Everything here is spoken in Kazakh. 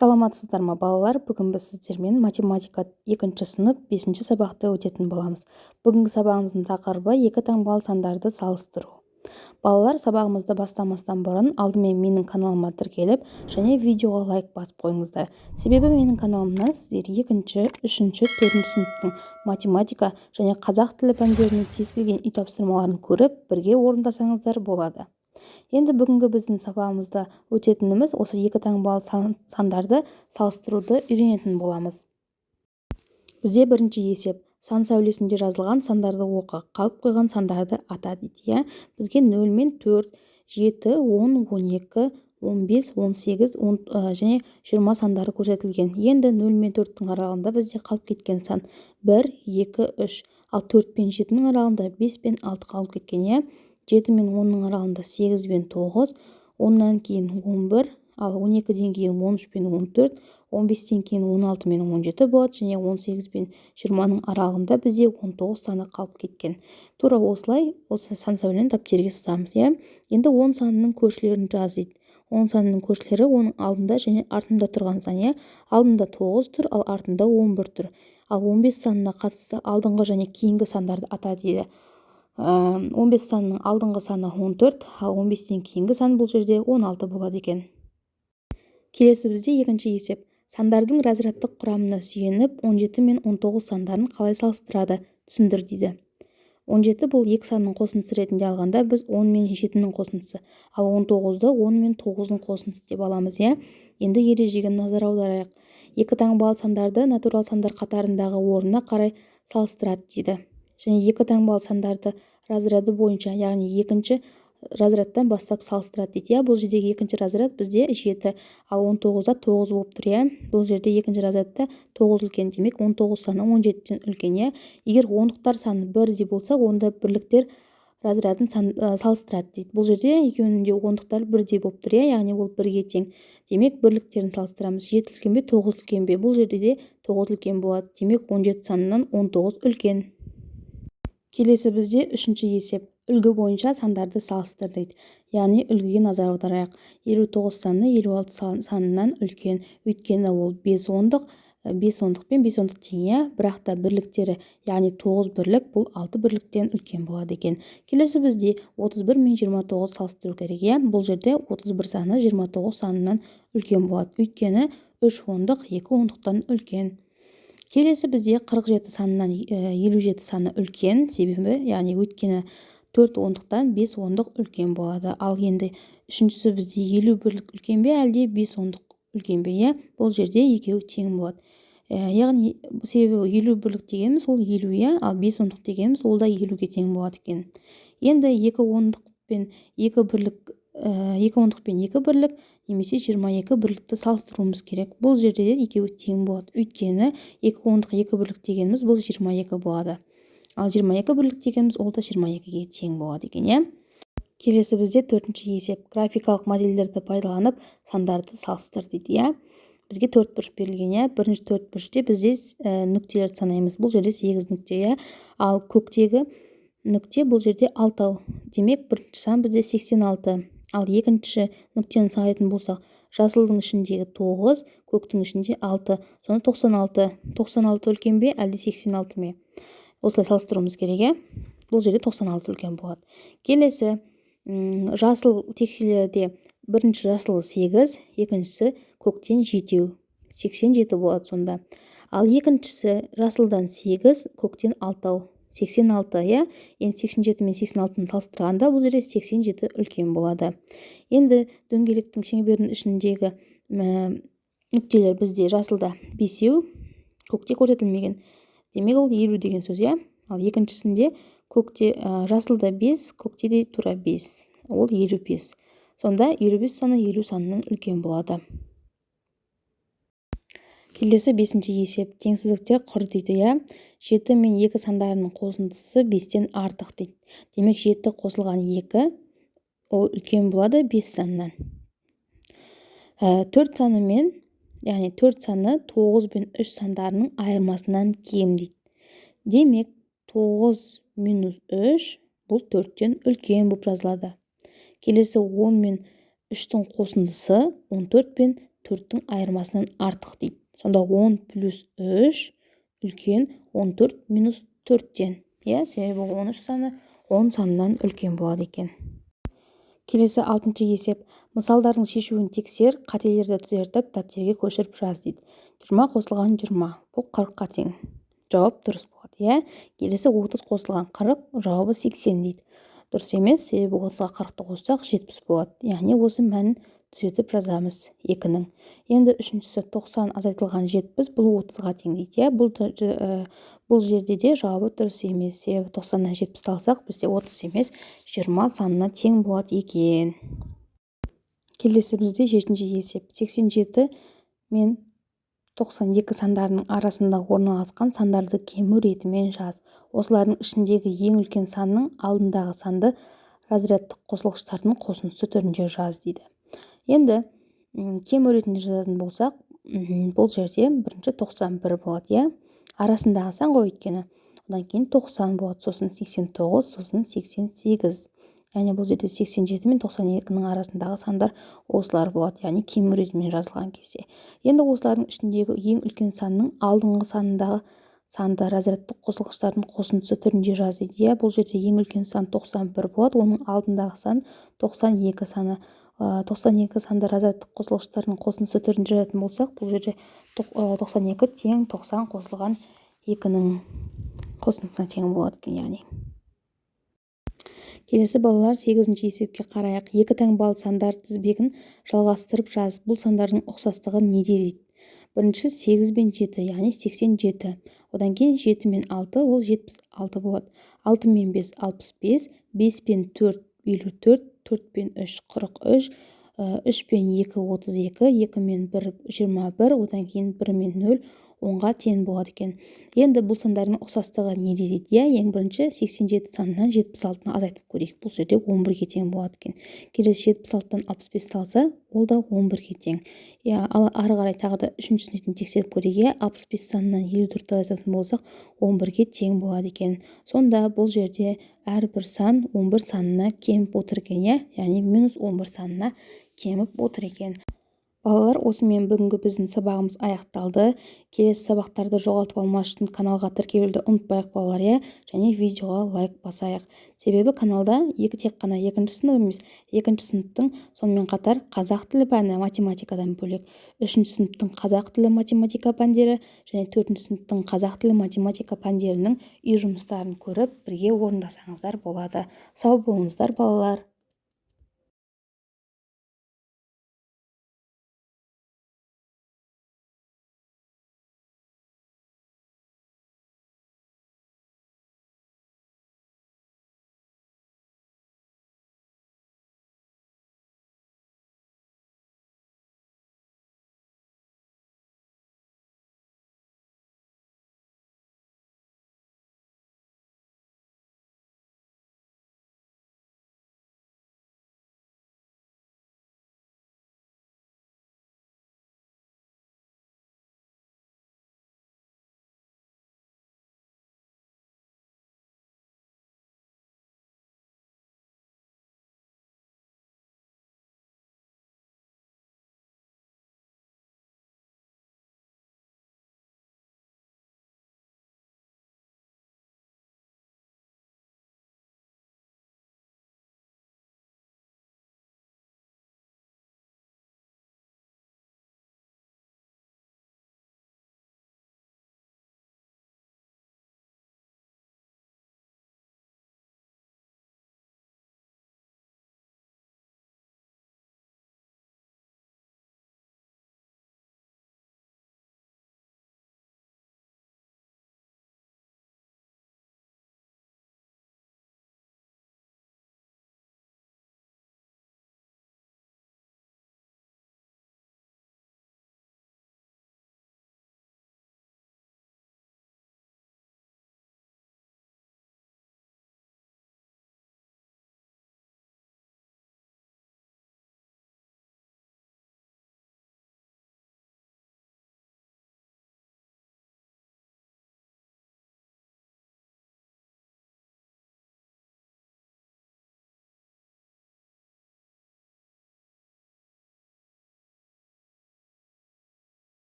Саламатсыздар ма, балалар? Бүгін біз сіздермен математика 2 сынып 5 сабақты өтетін боламыз. Бүгінгі сабағымыздың тақырыбы екі таңбалы сандарды салыстыру. Балалар, сабағымызды бастамастан бұрын алдымен менің каналыма тіркеліп, және видеоға лайк басып қойыңыздар. Себебі менің каналымнан сіздер 2-ші, 3-ші, 4-ші сыныптың математика және қазақ тілі пәндерінің кез келген үй тапсырмаларын көріп, бірге орындасаңыздар болады. Енді бүгінгі біздің сабағымызда өтетініміз осы екі таңбалы сандарды салыстыруды үйренетін боламыз. Бізде бірінші есеп. Сан сәулесінде жазылған сандарды оқы, қалып қойған сандарды ата дейді. Бізге 0 мен 4, 7, 10, 12, 15, 18 және 20 сандары көрсетілген. Енді 0 мен 4-тің аралығында бізде қалып кеткен сан 1, 2, 3. Ал 4 пен 7-нің аралығында 5 пен 6 қалып кеткен. 7 мен 10-ның аралығында 8 пен 9, 10-нан кейін 11, ал 12-ден кейін 13 пен 14, 15-тен кейін 16 мен 17 болады, және 18 пен 20-ның аралығында бізде 19 саны қалып кеткен. Тура осылай осы сан сәулені дәптерге сызамыз. Енді 10 санының көршілерін жаз дейді. 10 санының көршілері оның алдында және артында тұрған сан. Алдында 9 тұр, ал артында 11 тұр. Ал 15 санына қатысты алдыңғы және кейінгі сандарды ата дейді. 15 санның алдыңғы саны 14, ал 15-тен кейінгі сан бұл жерде 16 болады екен. Келесі бізде екінші есеп. Сандардың разрядтық құрамына сүйеніп, 17 мен 19 сандарын қалай салыстырады, түсіндір дейді. 17 бұл екі санның қосындысы ретінде алғанда біз 10 мен 7-нің қосындысы, ал 19-ды 10 мен 9-ның қосындысы деп аламыз. Енді ережеге назар аударайық. Екі таңбалы сандарды натурал сандар қатарындағы орнына қарай салыстырады дейді. Және екі таңбалы сандарды разряды бойынша, яғни екінші разрядтан бастап салыстырады дейді. Бұл жердегі екінші разряд бізде 7, ал 19-да 9 болып тұр. Бұл жерде екінші разрядта 9 үлкен, демек 19 саны 17-тен үлкен. Егер ондықтар саны 1 де болса, онда бірліктер разрядын салыстырады дейді. Бұл жерде екеуінің де ондықтар 1 де болып тұр, яғни ол 1-ге тең. Демек бірліктерін салыстырамыз. 7 үлкен бе, 9 үлкен бе? Бұл жерде де 9 үлкен болады. Демек 17 санынан 19 үлкен. Келесі бізде үшінші есеп. Үлгі бойынша сандарды салыстыр дейді. Яғни үлгіге назар аударайық. 59 саны 56 санынан үлкен. Өйткені ол 5 ондық, 5 ондық пен 5 ондық тең. Бірақ та бірліктері, яғни 9 бірлік бұл 6 бірліктен үлкен болады екен. Келесі бізде 31 мен 29 салыстыру керек. Бұл жерде 31 саны 29 санынан үлкен болады. Өйткені 3 ондық 2 ондықтан үлкен. Келесі бізде 47 санынан 57 саны үлкен, себебі, яғни өйткені 4 ондықтан 5 ондық үлкен болады. Ал енді үшіншісі бізде 50 бірлік үлкен бе, әлде 5 ондық үлкен бе? Бұл жерде екеуі тең болады. Яғни себебі 50 бірлік дегеніміз ол 50, ал 5 ондық дегеніміз ол да 50-ге тең болады екен. Енді 2 ондық пен 2 бірлік, 2 ондық пен 2 бірлік немесе 22 бірлікті салыстыруымыз керек. Бұл жерде де екеуі тең болады. Өйткені 2 ондық 2 бірлік дегеніміз бұл 22 болады. Ал 22 бірлік дегеніміз ол да 22-ге тең болады екен. Келесі бізде төртінші есеп. Графикалық модельдерді пайдаланып сандарды салыстыр дейді. Бізге 4 бұрыш берілген. Бірінші 4 бұрыште бізде нүктелерді санаймыз. Бұл жерде 8 нүкте. Ал көктегі нүкте бұл жерде 6. Демек бірінші сан бізде 86. Ал екінші нүктені санайтын болсақ, жасылдың ішіндегі 9, көктің ішінде 6. Соны 96. 96 үлкен бе, әлде 86 ме? Осылай салыстыруымыз керек. Бұл жерде 96 үлкен болады. Келесі жасыл текшелерде бірінші жасылы 8, екіншісі көктен 7. 87 болады сонда. Ал екіншісі жасылдан 8, көктен 6. 86, енді 87 мен 86-ны салыстырғанда бұл жерде 87 үлкен болады. Енді дөңгелектің шеңберінің ішіндегі нүктелер бізде жасылда 5, көкте көрсетілмеген. Демек ол 50 деген сөз. Ал екіншісінде көкте жасылда 5, көкте де тура 5. Ол 55. Сонда 55 саны 50 санынан үлкен болады. Келесі 5-ші есеп. Теңсіздіктер құр дейді. 7 мен 2 сандарының қосындысы 5-тен артық дейді. Демек 7 қосылған 2 ол үлкен болады 5 санынан. 4 саны мен, яғни 4 саны 9 пен 3 сандарының айырмасынан кем дейді. Демек 9 минус 3 бұл 4-тен үлкен болып жазылады. Келесі 10 мен 3-тің қосындысы 14 пен 4-тің айырмасынан артық дейді. Сонда 10 плюс 3 үлкен 14 минус 4-тен. Себебі 13 саны 10 санынан үлкен болады екен. Келесі 6-шы есеп. Мысалдардың шешуін тексер, қателерді түзетіп, дәптерге көшіріп жаз дейді. 20 қосылған 20. Бұл 40-қа тең. Жауап дұрыс болады. Келесі 30 қосылған 40, жауабы 80 дейді. Дұрыс емес, себебі 30-ға 40-ты қоссақ 70 болады. Яғни осы мәнін түзетіп жазамыз 2-нің. Енді үшіншісі 90 азайтылған 70, бұл 30-ға тең дейді. Бұл жерде де жауабы дұрыс емес. Себебі 90-нан 70 алсақ, бізде 30 емес, 20 санына тең болады екен. Келесі бізде 7-ші есеп. 87 мен 92 сандарының арасында орналасқан сандарды кему ретімен жаз. Осылардың ішіндегі ең үлкен санның алдындағы санды разрядтық қосылғыштардың қосындысы түрінде жаз дейді. Енді кему ретінде жазатын болсақ, бұл жерде бірінші 91 болады. Арасындағы сан ғой өйткені. Одан кейін 90 болады, сосын 89, сосын 88. Яғни бұл жерде 87 мен 92-нің арасындағы сандар осылар болады, яғни кему ретімен жазылған кезде. Енді осылардың ішіндегі ең үлкен санның алдыңғы санындағы санды разрядтық қосылғыштардың қосындысы түрінде жаз дейді. Бұл жерде ең үлкен сан 91 болады, оның алдындағы сан 92 саны. 92 санды разрядтық қосылғыштардың қосындысы түрінде жазатын болсақ, бұл жерде 92 тең 90 қосылған 2-нің қосындысына тең болады екен, яғни. Келесі балалар 8-ші есепке қарайық. 2 таңбалы сандар тізбегін жалғастырып жаз. Бұл сандардың ұқсастығы неде дейді. Бірінші 8 бен 7, яғни 87. Одан кейін 7 мен 6, ол 76 болады. 6 мен 5, 65, 5 пен 4, 54, 4 пен 3, 43, 3 пен 2, 32, 2 мен 1, 21, одан кейін 1 мен 0, 10-ға тең болады екен. Енді бұл сандардың ұқсастығы неде дейді. Ең бірінші 87 санынан 76-ны азайтып көрейік. Бұл жерде 11-ге тең болады екен. Келесі 76-тан 65-ті алса, ол да 11-ге тең. Ал ары қарай тағы да үшіншісін тексеріп көрейік. 65 санынан 54-ті азайтатын болсақ, 11-ге тең болады екен. Сонда бұл жерде әрбір сан 11 санына кеміп отыр екен. Яғни минус 11 санына кеміп отыр екен. Балалар, осымен бүгінгі біздің сабағымыз аяқталды. Келесі сабақтарды жоғалтып алмас үшін каналға тіркелуді ұмытпайық балалар, және видеоға лайк басайық. Себебі каналда тек қана 2-ші сынып емес, 2-ші сыныптың сонымен қатар қазақ тілі пәні математикадан бөлек, 3-ші сыныптың қазақ тілі математика пәндері және 4-ші сыныптың қазақ тілі математика пәндерінің үй жұмыстарын көріп, бірге орындасаңыздар болады. Сау болыңыздар балалар.